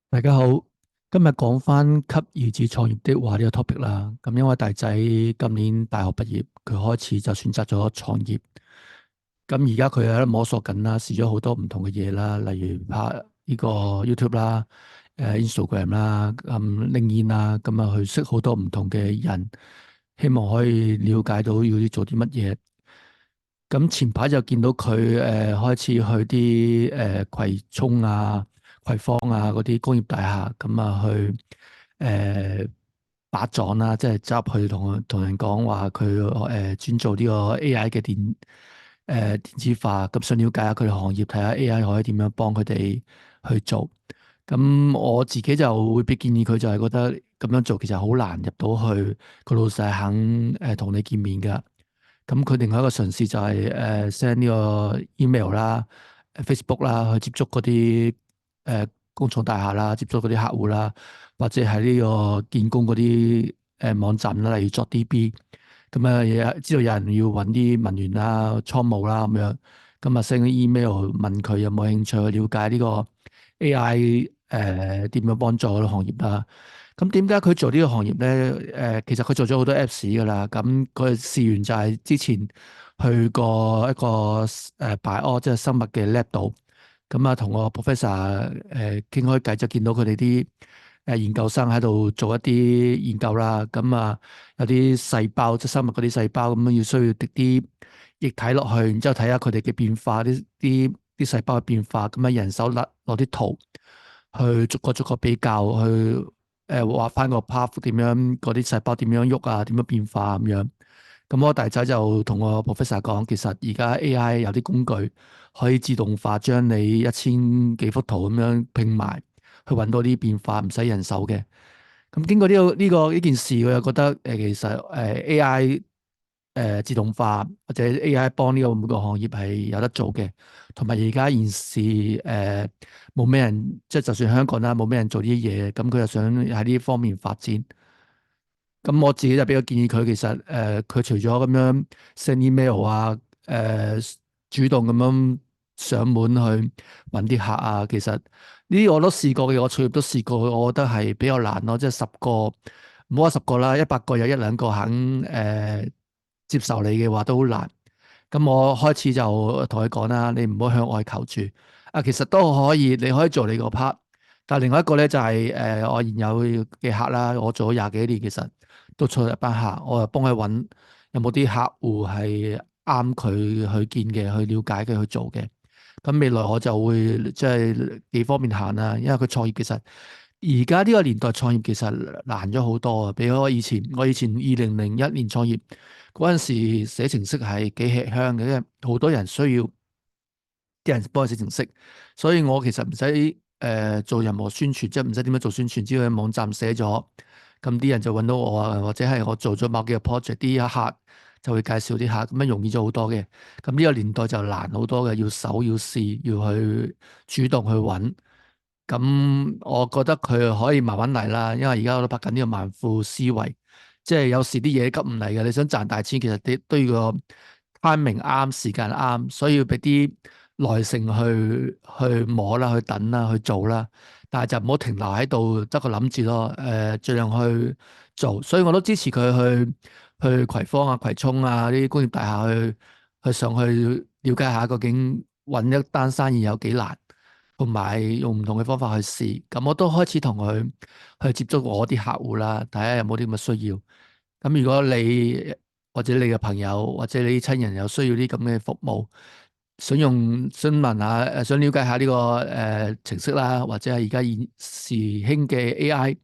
大家好，今日講翻給兒子創業的話呢個 topic 啦。咁因為大仔今年大學畢業，佢開始就選擇咗創業。咁而家佢喺度摸索緊啦，試咗好多唔同嘅嘢啦，例如拍呢個 YouTube 啦、Instagram 啦、LinkedIn 啦，咁啊去識好多唔同嘅人，希望可以了解到要做啲乜嘢。咁前排就見到佢開始去啲葵涌啊、葵芳啊嗰啲工業大廈，咁啊去把撞啦，即係走入去同人講話佢專做呢個 AI 嘅電子化，咁想了解下佢哋行業，睇下 AI 可以點樣幫佢哋去做。咁我自己就會俾建議佢，就係覺得咁樣做其實好難入到去個老細肯同你見面㗎。咁佢另外一個嘗試就係send 呢個 email 啦、Facebook 啦，去接觸嗰啲工廠大廈啦，接觸嗰啲客戶啦，或者係呢個建工嗰啲網站啦，例如 JobDB。咁啊，知道有人要揾啲文員啦、倉務啦咁樣，咁啊 send 啲 email 問佢有冇興趣去了解呢個 AI 點樣幫助個行業啦。咁點解佢做呢個行業咧？其實佢做咗好多 Apps 噶啦。咁佢試完就係之前去過一個Bio 即係生物嘅 lab 度。咁啊，同個 professor 傾開偈，就見到佢哋啲研究生喺度做一啲研究啦。咁啊，有啲細胞即係生物嗰啲細胞咁樣，要需要滴啲液體落去，然之後睇下佢哋嘅變化，啲細胞嘅變化。咁啊，人手攞啲圖去逐個比較，去畫翻個 path 點樣，嗰啲細胞點樣喐啊，點樣變化咁樣。咁我大仔就同我 professor 講，其實而家 AI 有啲工具可以自動化將你1000幾幅圖咁樣拼埋，去揾到啲變化，唔使人手嘅。咁經過呢件事，我又覺得其實AI 自動化或者 AI 幫呢個每個行業係有得做嘅。同埋而家現時冇咩人，即係就算香港啦，冇咩人做呢啲嘢，咁佢又想喺呢方面發展。咁我自己就比較建議佢，其實佢除咗咁樣 send email 啊，主動咁樣上門去揾啲客啊，其實呢啲我都試過嘅，我創業都試過，我覺得係比較難咯。即係10個，唔好話10個啦，100個有一兩個肯接受你嘅話都好難。咁我開始就同佢講啦，你唔好向外求住。其實都可以，你可以做你個 part。但係另外一個咧就係我現有嘅客啦，我做咗廿幾年，其實都出咗一班客，我又幫佢揾有冇啲客戶係啱佢去見嘅，去了解佢去做嘅。咁未來我就會即係幾方面行啦，因為佢創業其實而家呢個年代創業其實難咗好多啊，比我以前，我以前2001年創業嗰陣時寫程式係幾吃香嘅，因為好多人需要啲人幫佢寫程式，所以我其實唔使做任何宣傳，即係唔使點樣做宣傳，只要喺網站寫咗，咁啲人就揾到我啊，或者係我做咗某幾個 project，啲客就會介紹啲客，咁樣容易咗好多嘅。咁呢個年代就難好多嘅，要搜要試要去主動去揾。咁我覺得佢可以慢慢嚟啦，因為而家我都拍緊呢個萬富思維，即係有時啲嘢急唔嚟嘅，你想賺大錢，其實都要個 timing 啱，時間啱，所以要俾啲耐性去摸啦，去等啦，去做啦，但係就唔好停留喺度得個諗住咯，盡量去做，所以我都支持佢去葵芳啊、葵涌啊呢啲工業大廈去上去了解下究竟揾一單生意有幾難。同埋用唔同嘅方法去試，咁我都開始同佢去接觸我啲客戶啦，睇下有冇啲咁嘅需要。咁如果你或者你嘅朋友或者你啲親人有需要啲咁嘅服務，想問下想了解下呢個程式啦，或者係而家現時興嘅 AI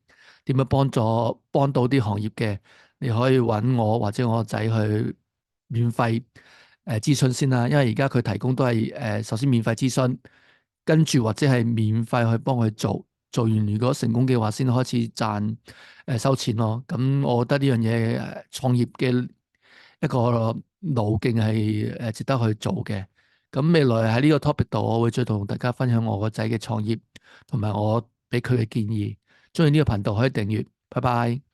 點樣幫到啲行業嘅，你可以揾我或者我個仔去免費諮詢先啦，因為而家佢提供都係首先免費諮詢。跟住或者係免費去幫佢做，做完如果成功嘅話，先開始賺收錢咯。咁我覺得呢樣嘢創業嘅一個路徑係值得去做嘅。咁未來喺呢個 topic 度，我會再同大家分享我個仔嘅創業同埋我俾佢嘅建議。中意呢個頻道可以訂閱，拜拜。